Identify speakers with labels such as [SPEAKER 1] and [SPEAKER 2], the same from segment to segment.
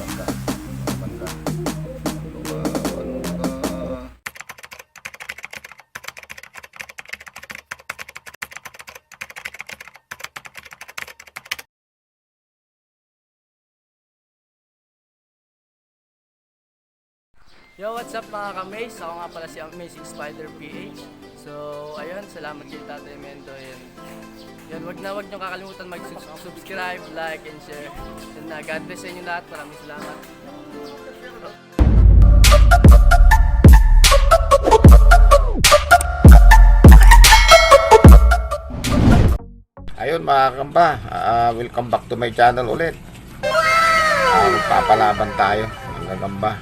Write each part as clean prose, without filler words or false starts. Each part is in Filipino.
[SPEAKER 1] Lumaban ka. Lumaban ka.
[SPEAKER 2] Yo, what's up mga ka-Maze? Ako nga pala si Amazing Spider PH. So, ayun, salamat kay Tatay Mendo. Yan, wag nyo kakalimutan mag-subscribe, like, and share. Yan na, God bless sa inyo lahat. Maraming salamat.
[SPEAKER 1] Ayun mga kamba, welcome back to my channel ulit. Magpapalaban tayo ng gagamba.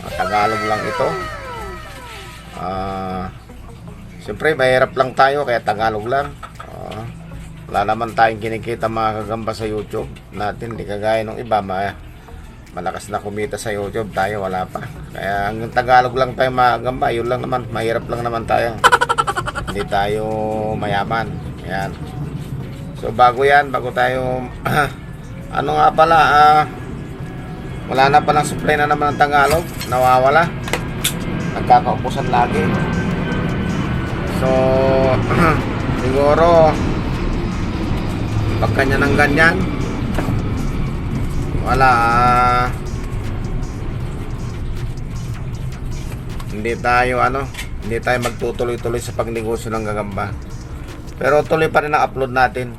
[SPEAKER 1] Tagalog lang ito. Siyempre mahirap lang tayo kaya Tagalog lang. Wala naman tayong kinikita mga kagamba sa YouTube natin. Hindi kagaya ng iba, malakas na kumita sa YouTube, tayo wala pa. Kaya hanggang Tagalog lang tayo mga kagamba. Yun lang naman, mahirap lang naman tayo. Hindi tayo mayaman. Ayan. So bago tayo ano nga pala, wala na palang supply na naman ng Tagalog, nawawala, nagkakaupusan lagi. So siguro pag kanya ng ganyan, wala, hindi tayo magtutuloy-tuloy sa pagnegosyo ng gagamba. Pero tuloy pa rin ang upload natin.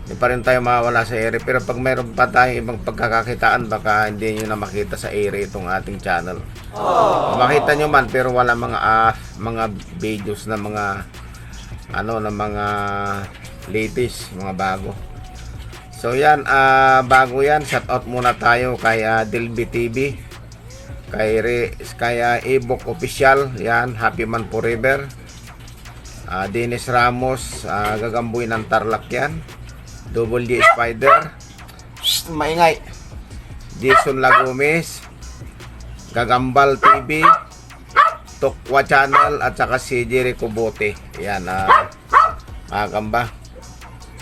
[SPEAKER 1] Hindi pa rin tayo mawala sa area. Pero pag mayroon pa tayong ibang pagkakakitaan, baka hindi nyo na makita sa area itong ating channel. Makita nyo man, pero wala mga videos na mga latest, mga bago. So yan, bago yan, shout out muna tayo kay Delby TV, kay Ebook Official, yan, Happy Man Forever, Dennis Ramos, gagamboy ng Tarlac yan, Double D Spider, maingay, Jason Lagomes, Gagambal TV, Tokwa Channel, at saka si Jericho Bote. Yan, mga kamba,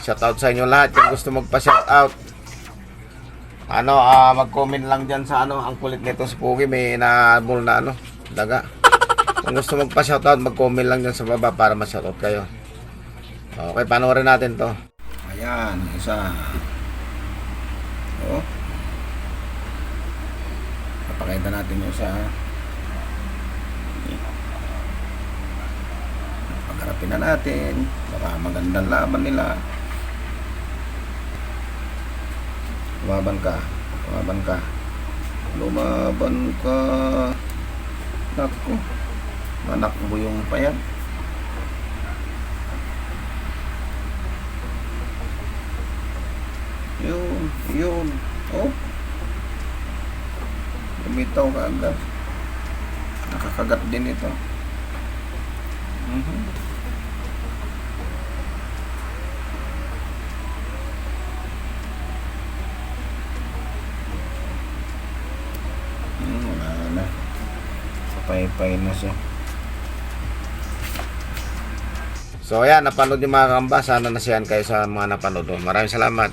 [SPEAKER 1] shoutout sa inyo lahat. Yung gusto magpa-shoutout, mag-comment lang dyan sa ang kulit nito si Pogi, may naabol na daga. Kung gusto magpa-shoutout, mag-comment lang dyan sa baba para ma-shoutout kayo. Okay, panoorin natin to. Ayan, isa. Papakita natin yung isa. Pagharapin na natin. Baka magandang laban nila. Lumaban ka. Lumaban ka. Lumaban ka. Naku. Manakbo yung payag. Yun. Oh. Lumitaw ka agad. Nakakagat din ito. Wala na. Pay-pay na siya. So ayan, napanood yung mga kamba. Sana nasiyahan kayo sa mga napanood. Maraming salamat.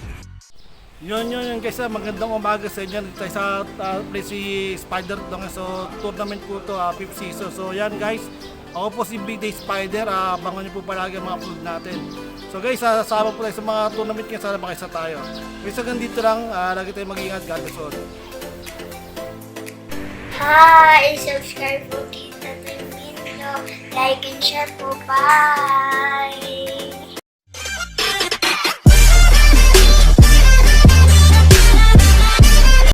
[SPEAKER 3] Yun guys, magandang umaga sa inyo. Tayo sa place si Spider dong. So tournament po to, 5th season. So yan guys, ako po si Big Day Spider. Abangan niyo po palagi ang mga upload natin. So guys, sasama po tayo sa mga tournament ngayon. Sana makisa tayo. Guys, hanggang dito lang. Lagi tayo mag-ingat. God bless all.
[SPEAKER 4] Hi! Subscribe po kita Termino. Like and share po. Bye!